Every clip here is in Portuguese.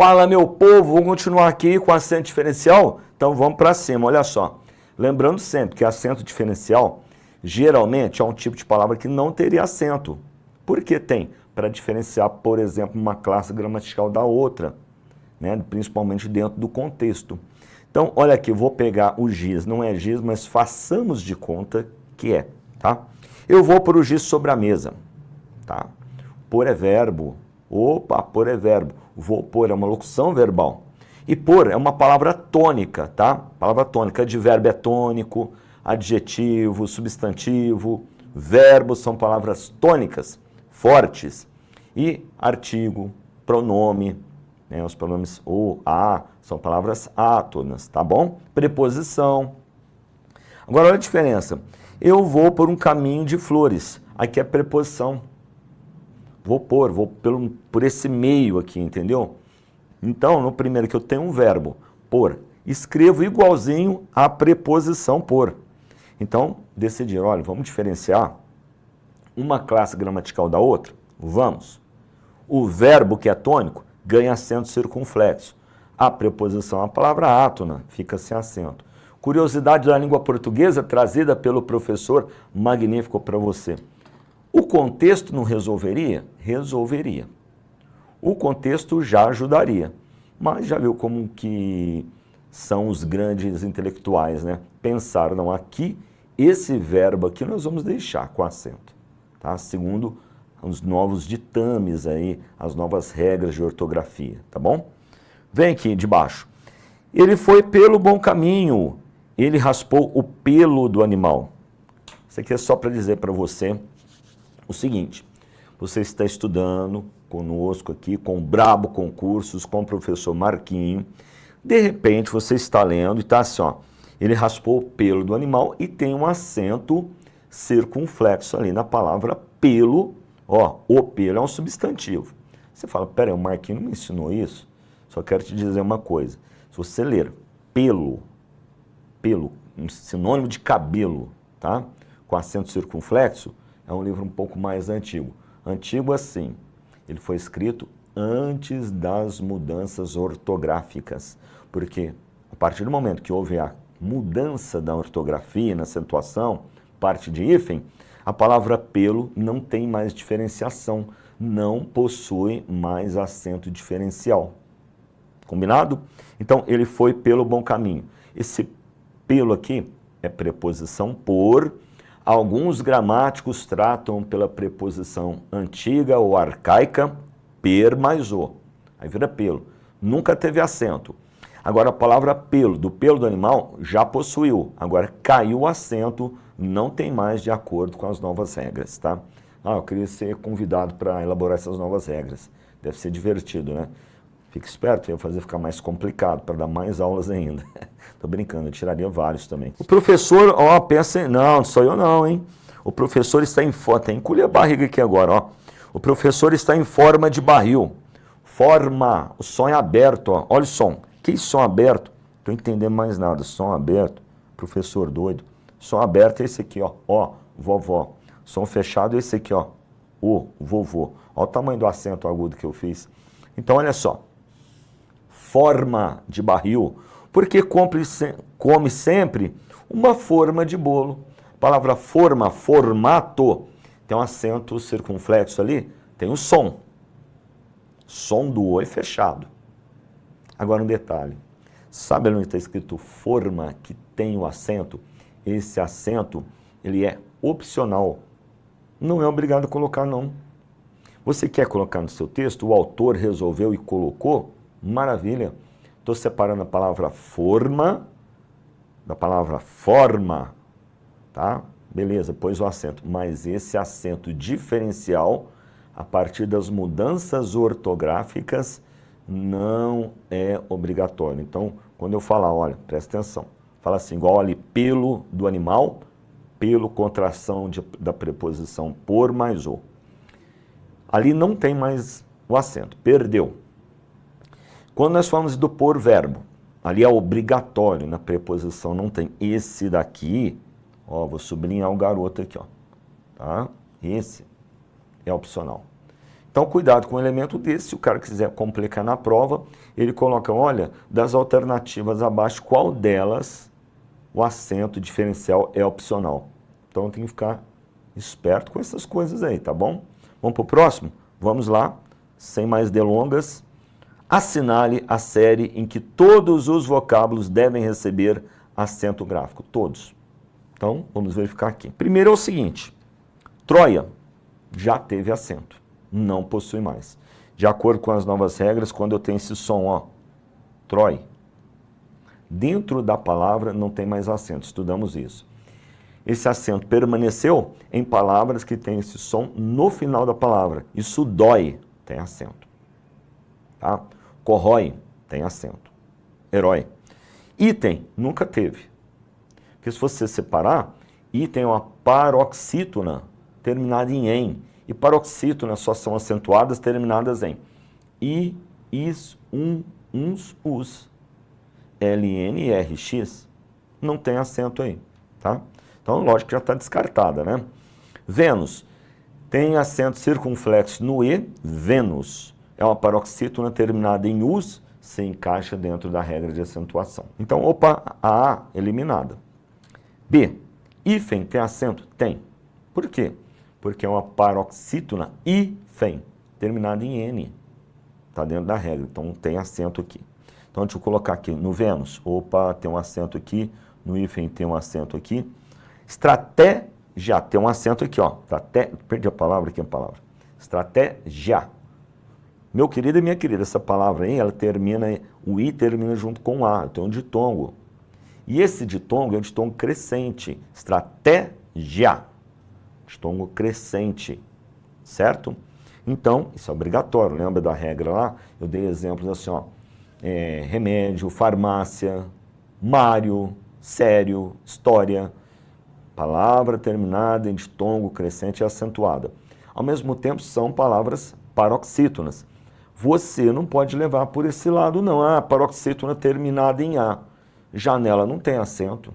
Fala, meu povo, vamos continuar aqui com acento diferencial? Então vamos para cima, olha só. Lembrando sempre que acento diferencial geralmente é um tipo de palavra que não teria acento. Por que tem? Para diferenciar, por exemplo, uma classe gramatical da outra, né? Principalmente dentro do contexto. Então, olha aqui, eu vou pegar o giz, não é giz, mas façamos de conta que é, tá? Eu vou pôr o giz sobre a mesa, tá? Pôr é verbo. Opa, pôr é verbo. Vou pôr é uma locução verbal. E pôr é uma palavra tônica, tá? Palavra tônica. Advérbio é tônico, adjetivo, substantivo, verbo são palavras tônicas, fortes. E artigo, pronome, né? Os pronomes o, a, são palavras átonas, tá bom? Preposição. Agora olha a diferença. Eu vou por um caminho de flores. Aqui é preposição. Vou por esse meio aqui, entendeu? Então, no primeiro que eu tenho um verbo, por, escrevo igualzinho à preposição por. Então, decidi, olha, vamos diferenciar uma classe gramatical da outra? Vamos. O verbo que é tônico ganha acento circunflexo. A preposição, a palavra átona, fica sem acento. Curiosidade da língua portuguesa trazida pelo professor magnífico para você. O contexto não resolveria? Resolveria. O contexto já ajudaria. Mas já viu como que são os grandes intelectuais, né? Pensaram, não, aqui, esse verbo aqui nós vamos deixar com acento, tá? Segundo os novos ditames aí, as novas regras de ortografia, tá bom? Vem aqui de baixo. Ele foi pelo bom caminho, ele raspou o pelo do animal. Isso aqui é só para dizer para você o seguinte, você está estudando conosco aqui, com o Brabo Concursos, com o professor Marquinho, de repente você está lendo e está assim, ó, ele raspou o pelo do animal e tem um acento circunflexo ali na palavra pelo, ó, o pelo é um substantivo. Você fala, peraí, o Marquinho não me ensinou isso? Só quero te dizer uma coisa, se você ler pelo, um sinônimo de cabelo, tá? Com acento circunflexo, é um livro um pouco mais antigo. Antigo assim, ele foi escrito antes das mudanças ortográficas, porque a partir do momento que houve a mudança da ortografia na acentuação, parte de hífen, a palavra pelo não tem mais diferenciação, não possui mais acento diferencial. Combinado? Então, ele foi pelo bom caminho. Esse pelo aqui é preposição por. Alguns gramáticos tratam pela preposição antiga ou arcaica, per mais o. Aí vira pelo. Nunca teve acento. Agora a palavra pelo, do pelo do animal, já possuiu. Agora caiu o acento, não tem mais de acordo com as novas regras, tá? Ah, eu queria ser convidado para elaborar essas novas regras. Deve ser divertido, né? Fique esperto, eu ia fazer ficar mais complicado, para dar mais aulas ainda. Tô brincando, eu tiraria vários também. O professor, ó, pensa, não sou eu não, hein? O professor está em forma, tem que encolher a barriga aqui agora, ó. O professor está em forma de barril. Forma, o som é aberto, ó. Olha o som. Que som aberto? Tô entendendo mais nada. Som aberto, professor doido. Som aberto é esse aqui, ó, vovó. Som fechado é esse aqui, ó, o vovô. Olha o tamanho do acento agudo que eu fiz. Então, olha só. Forma de barril, porque come sempre uma forma de bolo. A palavra forma, formato, tem um acento circunflexo ali, tem o som. Som do O é fechado. Agora um detalhe, sabe onde está escrito forma que tem o acento? Esse acento, ele é opcional. Não é obrigado a colocar, não. Você quer colocar no seu texto, o autor resolveu e colocou? Maravilha. Estou separando a palavra forma da palavra forma, tá? Beleza, pôs o acento. Mas esse acento diferencial, a partir das mudanças ortográficas, não é obrigatório. Então, quando eu falar, olha, presta atenção. Fala assim, igual ali, pelo do animal, pelo contração da preposição por mais o. Ali não tem mais o acento, perdeu. Quando nós falamos do por verbo, ali é obrigatório, na preposição não tem. Esse daqui, ó, vou sublinhar o garoto aqui, ó, tá? Esse é opcional. Então, cuidado com um elemento desse. Se o cara quiser complicar na prova, ele coloca, olha, das alternativas abaixo, qual delas o acento diferencial é opcional. Então, tem que ficar esperto com essas coisas aí, tá bom? Vamos para o próximo? Vamos lá, sem mais delongas. Assinale a série em que todos os vocábulos devem receber acento gráfico, todos. Então, vamos verificar aqui. Primeiro é o seguinte, Troia já teve acento, não possui mais. De acordo com as novas regras, quando eu tenho esse som, ó, Troi, dentro da palavra não tem mais acento, estudamos isso. Esse acento permaneceu em palavras que têm esse som no final da palavra. Isso dói, tem acento. Tá? Corrói, tem acento. Herói. Item, nunca teve. Porque se você separar, item é uma paroxítona terminada em em. E paroxítonas só são acentuadas terminadas em i, is, uns, us. LN, RX, não tem acento aí, tá? Então, lógico que já está descartada, né? Vênus, tem acento circunflexo no E, Vênus. É uma paroxítona terminada em us, se encaixa dentro da regra de acentuação. Então, opa, a A eliminada. B, hífen tem acento? Tem. Por quê? Porque é uma paroxítona hífen, terminada em N. Está dentro da regra, então tem acento aqui. Então, deixa eu colocar aqui no Vênus. Opa, tem um acento aqui. No hífen tem um acento aqui. Estratégia, tem um acento aqui, ó. Perdi a palavra aqui, a palavra. Estratégia. Meu querido e minha querida, essa palavra aí, ela termina, o I termina junto com o A, então é um ditongo. E esse ditongo é um ditongo crescente. Estratégia. Ditongo crescente, certo? Então, isso é obrigatório, lembra da regra lá? Eu dei exemplos assim, ó. Remédio, farmácia, Mário, sério, história. Palavra terminada em ditongo crescente e acentuada. Ao mesmo tempo, são palavras paroxítonas. Você não pode levar por esse lado, não. Ah, paroxítona terminada em A. Janela não tem acento,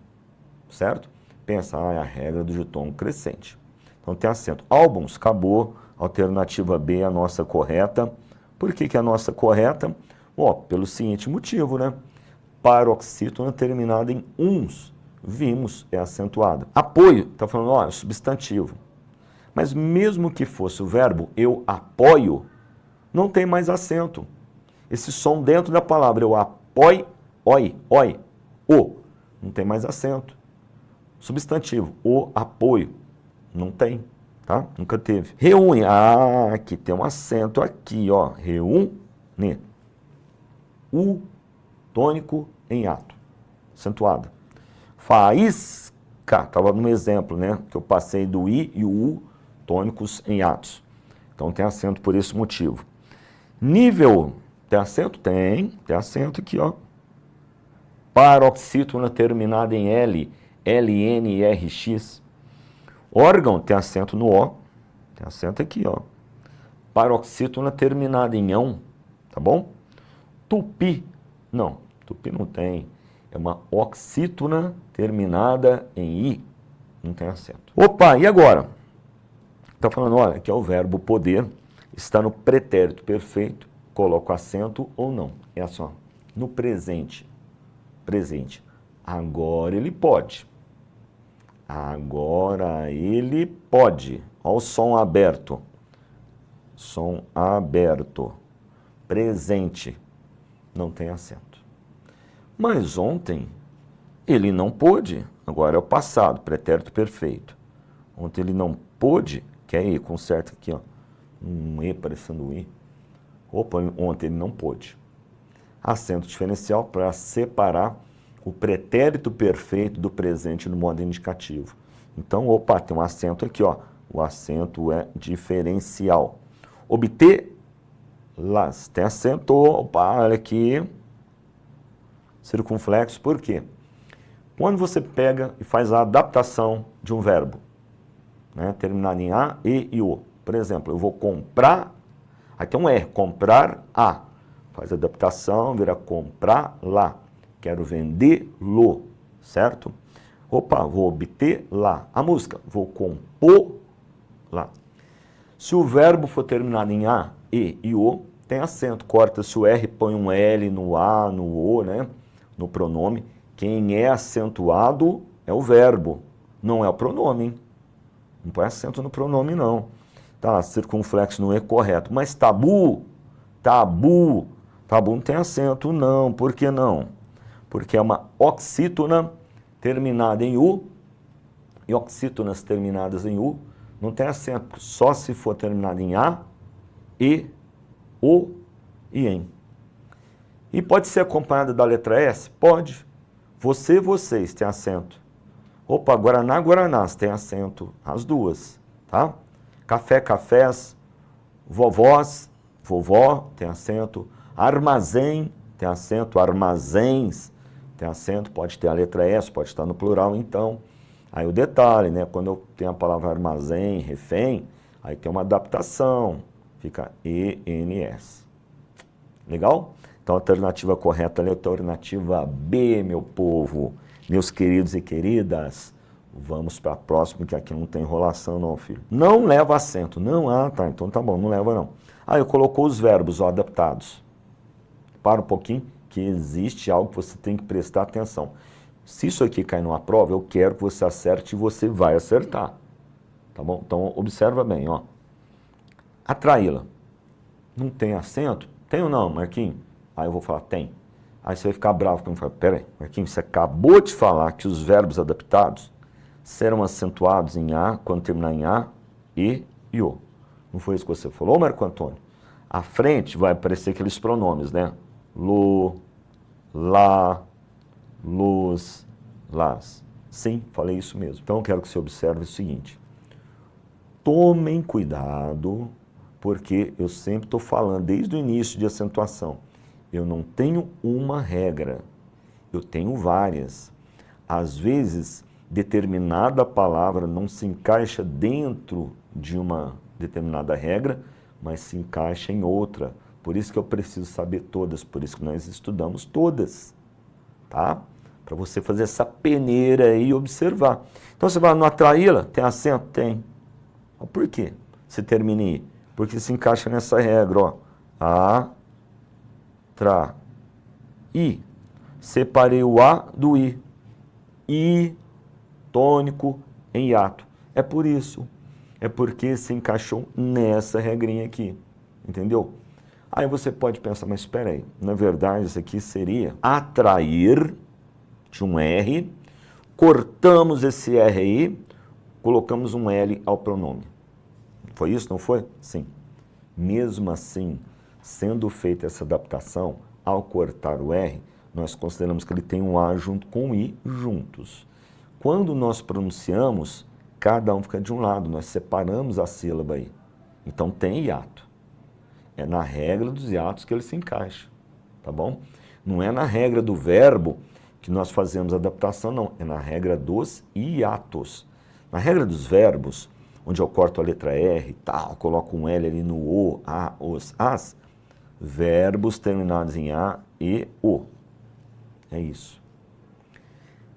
certo? Pensa, é a regra do ditongo crescente. Então tem acento. Álbuns, acabou. Alternativa B é a nossa correta. Por que que é a nossa correta? Ó, pelo seguinte motivo, né? Paroxítona terminada em uns. Vimos, é acentuada. Apoio, está falando, ó, é substantivo. Mas mesmo que fosse o verbo, eu apoio, não tem mais acento. Esse som dentro da palavra, eu apoio, oi, o, não tem mais acento. Substantivo, o apoio, não tem, tá? Nunca teve. Reúne, aqui tem um acento aqui, ó, reúne. U, tônico em ato, acentuada. Faísca, estava no exemplo, né? Que eu passei do I e o U, tônicos em atos. Então tem acento por esse motivo. Nível, tem acento? Tem acento aqui, ó. Paroxítona terminada em L, LN e RX. Órgão, tem acento no O, tem acento aqui, ó. Paroxítona terminada em ão, tá bom? Tupi, não, tupi não tem. É uma oxítona terminada em I, não tem acento. Opa, e agora? Está falando, olha, que é o verbo poder, está no pretérito perfeito, coloca acento ou não. É assim, ó, no presente. Presente. Agora ele pode. Agora ele pode. Olha o som aberto. Som aberto. Presente. Não tem acento. Mas ontem ele não pôde. Agora é o passado, pretérito perfeito. Ontem ele não pôde, que é I, conserta aqui, ó. Um E parecendo um I. Opa, ontem ele não pôde. Acento diferencial para separar o pretérito perfeito do presente no modo indicativo. Então, opa, tem um acento aqui, ó. O acento é diferencial. Obter, las, tem acento, opa, olha aqui. Circunflexo, por quê? Quando você pega e faz a adaptação de um verbo, né, terminado em A, E e O. Por exemplo, eu vou comprar, aqui é um R, comprar A. Faz a adaptação, vira comprar lá. Quero vender-lo, certo? Opa, vou obter lá. A música, vou compor lá. Se o verbo for terminado em A, E e O, tem acento. Corta-se o R, põe um L no A, no O, né? No pronome. Quem é acentuado é o verbo, não é o pronome, hein? Não põe acento no pronome, não. Tá, circunflexo não é correto. Mas tabu não tem acento, não. Por que não? Porque é uma oxítona terminada em U, e oxítonas terminadas em U não tem acento, só se for terminada em A, E, O e em. E pode ser acompanhada da letra S? Pode. Você, vocês tem acento. Opa, Guaraná, Guaranás tem acento. As duas, tá? Café, cafés. Vovós, vovó tem acento. Armazém tem acento. Armazéns tem acento. Pode ter a letra S, pode estar no plural, então. Aí o detalhe, né? Quando eu tenho a palavra armazém, refém, aí tem uma adaptação. Fica ENS. Legal? Então a alternativa correta ali é a alternativa B, meu povo. Meus queridos e queridas, vamos para a próxima, que aqui não tem enrolação não, filho. Não leva acento. Não, tá, então tá bom, não leva não. Aí eu colocou os verbos, ó, adaptados. Para um pouquinho, que existe algo que você tem que prestar atenção. Se isso aqui cair numa prova, eu quero que você acerte e você vai acertar. Tá bom? Então observa bem, ó. Atraí-la. Não tem acento? Tem ou não, Marquinhos? Aí eu vou falar, tem. Aí você vai ficar bravo comigo e falar, peraí, Marquinhos, você acabou de falar que os verbos adaptados serão acentuados em A, quando terminar em A, E e O. Não foi isso que você falou, Marco Antônio? À frente vai aparecer aqueles pronomes, né? Lo, lá, luz, las. Sim, falei isso mesmo. Então eu quero que você observe o seguinte. Tomem cuidado, porque eu sempre estou falando, desde o início de acentuação, eu não tenho uma regra, eu tenho várias. Às vezes, determinada palavra não se encaixa dentro de uma determinada regra, mas se encaixa em outra. Por isso que eu preciso saber todas, por isso que nós estudamos todas, tá? Para você fazer essa peneira aí e observar. Então você vai no atraí-la, tem acento? Tem. Por quê? Se termina em I. Porque se encaixa nessa regra, ó. I. Separei o A do I. I, tônico, em hiato. É por isso. É porque se encaixou nessa regrinha aqui. Entendeu? Aí você pode pensar, mas espera aí. Na verdade, isso aqui seria atrair, de um R, cortamos esse R aí, colocamos um L ao pronome. Foi isso, não foi? Sim. Mesmo assim, sendo feita essa adaptação, ao cortar o R, nós consideramos que ele tem um A junto com o I juntos. Quando nós pronunciamos, cada um fica de um lado, nós separamos a sílaba aí. Então tem hiato. É na regra dos hiatos que ele se encaixa, tá bom? Não é na regra do verbo que nós fazemos a adaptação, não. É na regra dos hiatos. Na regra dos verbos, onde eu corto a letra R e tal, coloco um L ali no O, A, os, as, verbos terminados em A, E, O. É isso.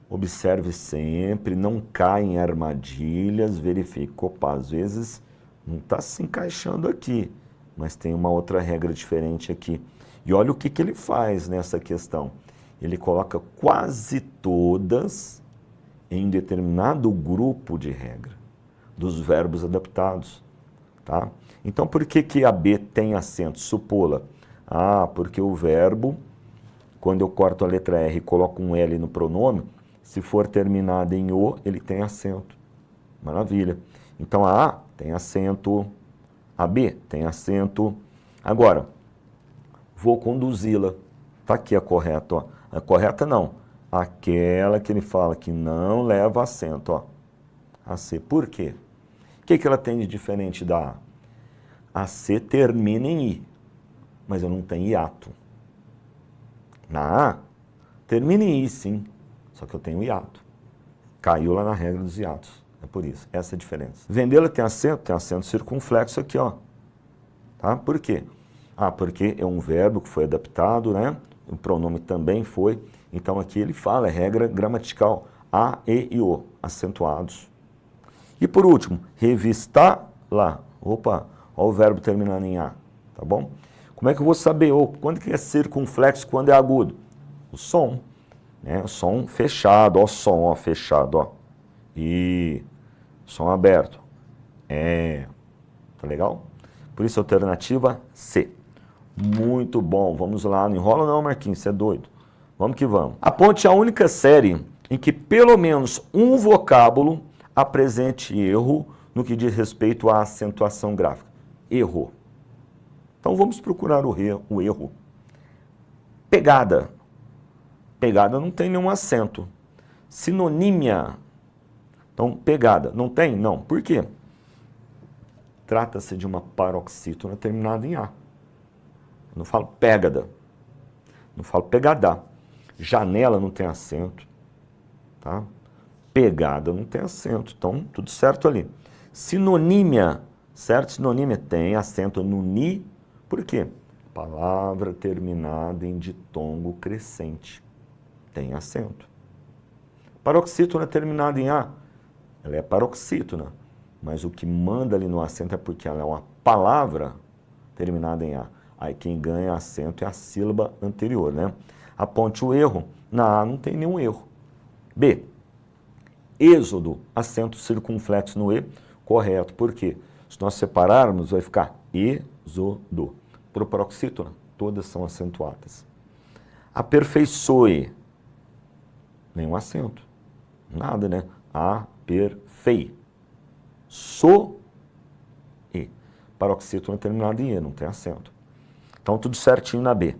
Observe sempre, não caia em armadilhas, verifique. Opa, às vezes não está se encaixando aqui, mas tem uma outra regra diferente aqui. E olha o que ele faz nessa questão. Ele coloca quase todas em um determinado grupo de regra, dos verbos adaptados, tá? Então, por que a B tem acento? Supô-la. Porque o verbo, quando eu corto a letra R e coloco um L no pronome, se for terminado em O, ele tem acento. Maravilha. Então, a A tem acento, a B tem acento. Agora, vou conduzi-la. Está aqui a correta, ó. A correta não. Aquela que ele fala que não leva acento, ó. A C. Por quê? O que ela tem de diferente da A? A C termina em I, mas eu não tenho hiato. Na A, termina em I, sim, só que eu tenho hiato. Caiu lá na regra dos hiatos. É por isso, essa é a diferença. Vendê-la tem acento circunflexo aqui, ó. Tá? Por quê? Porque é um verbo que foi adaptado, né? O pronome também foi. Então aqui ele fala, é regra gramatical. A, E e O, acentuados. E por último, revistá-la. Opa, olha o verbo terminando em A, tá bom? Como é que eu vou saber quando que é circunflexo, quando é agudo? O som, né? O som fechado, ó, som, ó, fechado, ó. E som aberto. Tá legal? Por isso, alternativa C. Muito bom. Vamos lá. Não enrola não, Marquinhos, você é doido. Vamos que vamos. Aponte a única série em que pelo menos um vocábulo apresente erro no que diz respeito à acentuação gráfica. Erro. Então vamos procurar o erro. Pegada. Pegada não tem nenhum acento. Sinonímia. Então, pegada. Não tem? Não. Por quê? Trata-se de uma paroxítona terminada em A. Eu não falo pegada. Não falo pegadá. Janela não tem acento. Tá? Pegada não tem acento. Então, tudo certo ali. Sinonímia. Certo? Sinonímia tem acento no ni. Por quê? Palavra terminada em ditongo crescente. Tem acento. Paroxítona terminada em A. Ela é paroxítona. Mas o que manda ali no acento é porque ela é uma palavra terminada em A. Aí quem ganha acento é a sílaba anterior, né? Aponte o erro. Na A não tem nenhum erro. B. Êxodo, acento circunflexo no E, correto. Por quê? Se nós separarmos, vai ficar êxodo. Para o paroxítona, todas são acentuadas. Aperfeiçoe. Nenhum acento. Nada, né? Aperfei. So-e. Paroxítona terminada em E, não tem acento. Então, tudo certinho na B.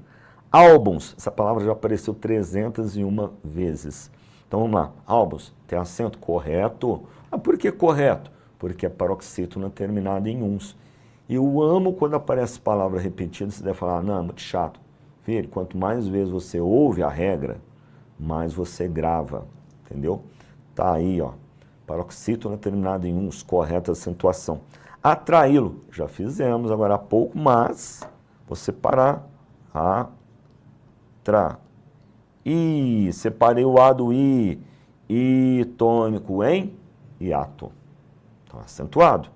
Álbuns. Essa palavra já apareceu 301 vezes. Então, vamos lá. Álbuns. Tem acento? Correto. Ah, por que correto? Porque é paroxítona terminada em uns. E eu amo quando aparece palavra repetida, você deve falar, não, é muito chato. Filho, quanto mais vezes você ouve a regra, mais você grava. Entendeu? Tá aí, ó. Paroxítona terminada em uns, correta acentuação. Atraí-lo, já fizemos agora há pouco, mas vou separar. I, separei o A do I. I tônico em hiato. Então, acentuado.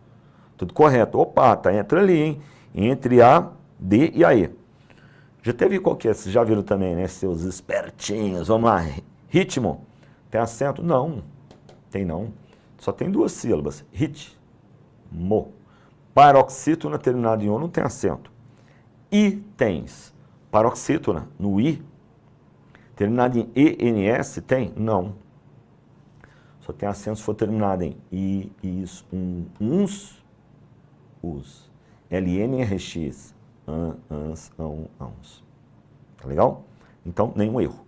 Tudo correto. Opa, tá entre ali, hein? Entre A, D e a E. Já teve qualquer, vocês já viram também, né? Seus espertinhos. Vamos lá. Ritmo. Tem acento? Não. Tem não. Só tem duas sílabas. Ritmo. Paroxítona terminada em O não tem acento. Itens. Paroxítona no I. Terminada em ENS tem? Não. Só tem acento se for terminado em I, is, uns, os. LNRX. Ans, ãos. Tá legal? Então, nenhum erro.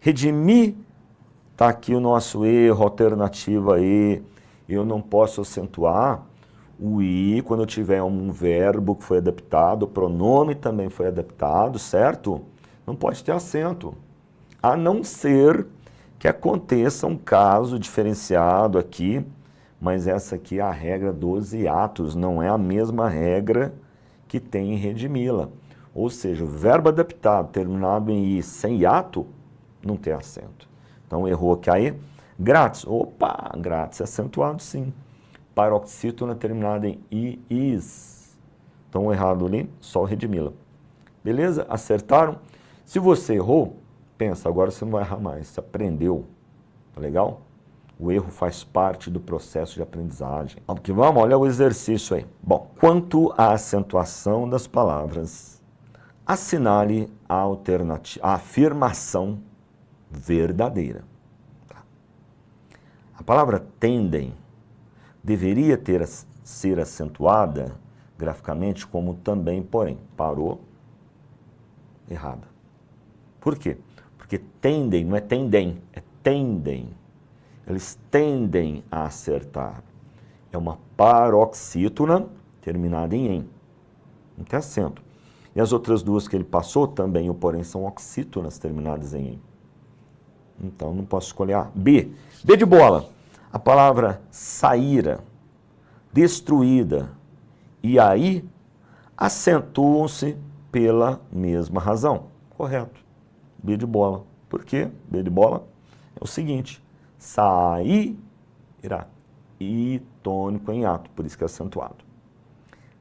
Redimir, tá aqui o nosso erro, alternativa E. Eu não posso acentuar o I quando eu tiver um verbo que foi adaptado, o pronome também foi adaptado, certo? Não pode ter acento. A não ser que aconteça um caso diferenciado aqui, mas essa aqui é a regra dos hiatos, não é a mesma regra que tem em redimi-la. Ou seja, o verbo adaptado terminado em I sem hiato, não tem acento. Então, errou aqui aí. Grátis. Opa, grátis é acentuado sim. Paroxítona terminada em I, is. Então, errado ali, só o redimi-la. Beleza? Acertaram? Se você errou, pensa, agora você não vai errar mais. Você aprendeu. Tá legal? O erro faz parte do processo de aprendizagem. Vamos que vamos? Olha o exercício aí. Bom, quanto à acentuação das palavras, assinale a afirmação verdadeira. Tá. A palavra tendem deveria ser acentuada graficamente como também, porém. Parou. Errada. Por quê? Porque tendem, não é tendem, é tendem. Eles tendem a acertar. É uma paroxítona terminada em em. Não tem acento. E as outras duas que ele passou também, o porém, são oxítonas terminadas em em. Então, não posso escolher A. B. B de bola. A palavra saíra, destruída e aí acentuam-se pela mesma razão. Correto. B de bola. Por quê? B de bola é o seguinte. Sairá. I tônico em ato, por isso que é acentuado.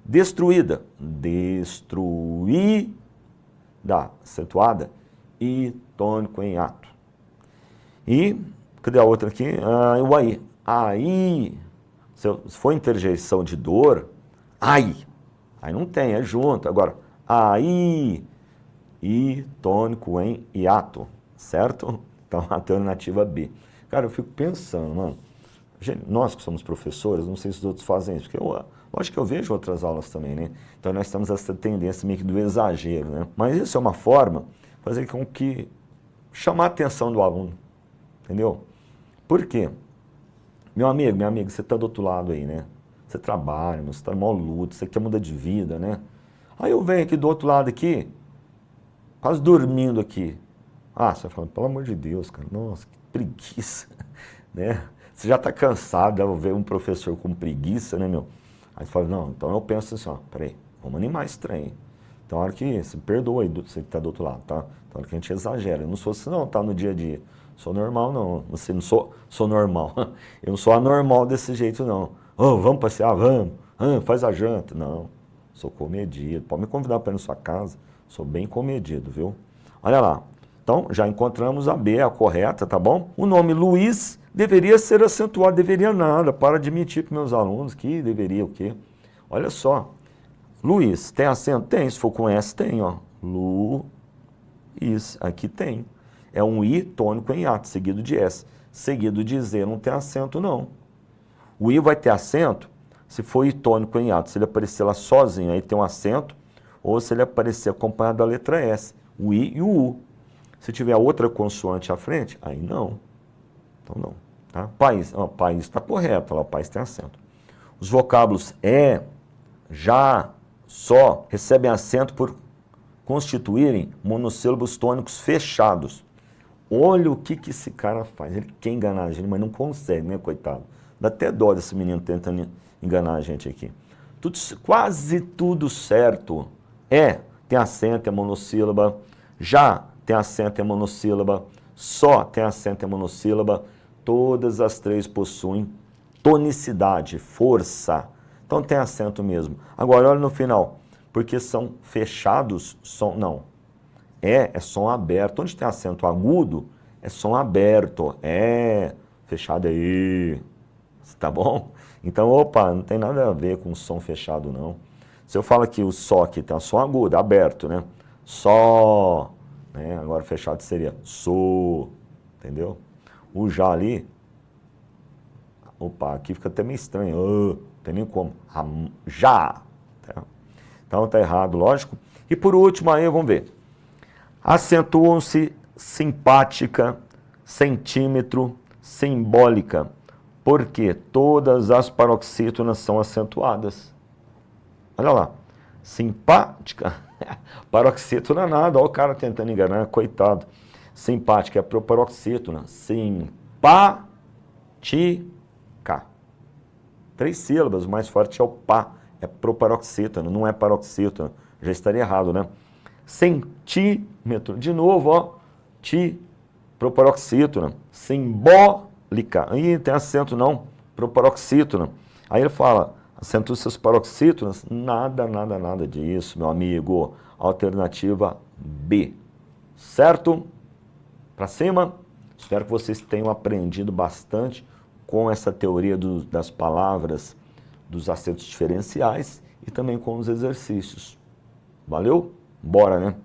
Destruída. Destruída. Acentuada. I tônico em ato. E, cadê a outra aqui? O aí. Aí, se for interjeição de dor, ai. Aí não tem, é junto. Agora, aí, I tônico em hiato, certo? Então, alternativa B. Cara, eu fico pensando, mano, nós que somos professores, não sei se os outros fazem isso, porque lógico que eu vejo outras aulas também, né? Então, nós temos essa tendência meio que do exagero, né? Mas isso é uma forma de fazer com que chamar a atenção do aluno, entendeu? Por quê? Meu amigo, minha amiga, você está do outro lado aí, né? Você trabalha, você está no maior luto, você quer mudar de vida, né? Aí eu venho aqui do outro lado aqui, quase dormindo aqui. Você vai falar, pelo amor de Deus, cara, nossa, que preguiça, né? Você já está cansado de ver um professor com preguiça, né, meu? Aí você fala, não, então eu penso assim, peraí, vamos animar esse trem. Então, a hora que, se perdoa aí, você que está do outro lado, tá? Então, a hora que a gente exagera. Eu não sou assim, não, tá no dia a dia. Sou normal, não. Você não sou normal. Eu não sou anormal desse jeito, não. Vamos passear? Vamos. Faz a janta. Não, sou comedido. Pode me convidar para ir na sua casa. Sou bem comedido, viu? Olha lá. Então, já encontramos a B, a correta, tá bom? O nome Luiz deveria ser acentuado, deveria nada. Para de mentir para meus alunos que deveria o quê? Olha só. Luiz, tem acento? Tem. Se for com S, tem, ó. Luiz. Aqui tem. É um I tônico em ato, seguido de S. Seguido de Z, não tem acento, não. O I vai ter acento se for I tônico em ato. Se ele aparecer lá sozinho, aí tem um acento. Ou se ele aparecer acompanhado da letra S. O I e o U. Se tiver outra consoante à frente, aí não. Então não. Tá? País está correto, lá o país tem acento. Os vocábulos já, só, recebem acento por constituírem monossílabos tônicos fechados. Olha o que esse cara faz. Ele quer enganar a gente, mas não consegue, né, coitado? Dá até dó desse menino tentando enganar a gente aqui. Quase tudo certo. Tem acento, é monossílaba. Já tem acento, é monossílaba. Só tem acento, é monossílaba. Todas as três possuem tonicidade, força. Então tem acento mesmo. Agora, olha no final. Porque são fechados, não. É som aberto. Onde tem acento agudo, é som aberto. Fechado aí. Tá bom? Então, não tem nada a ver com som fechado, não. Se eu falo que o só aqui tem um som agudo, aberto, né? Só, né? Agora fechado seria so, entendeu? O já ali, aqui fica até meio estranho. Não tem nem como. Já. Tá? Então tá errado, lógico. E por último aí, vamos ver. Acentuam-se simpática, centímetro, simbólica, porque todas as paroxítonas são acentuadas. Olha lá, simpática, paroxítona nada, olha o cara tentando enganar, coitado. Simpática é proparoxítona, simpática. 3 sílabas, o mais forte é o pá, é proparoxítona, não é paroxítona, já estaria errado, né? Centímetro, de novo, proparoxítona, simbólica, aí tem acento não, proparoxítona. Aí ele fala, acentua seus paroxítonas, nada disso, meu amigo. Alternativa B, certo? Para cima, espero que vocês tenham aprendido bastante com essa teoria das palavras, dos acentos diferenciais e também com os exercícios. Valeu? Bora, né?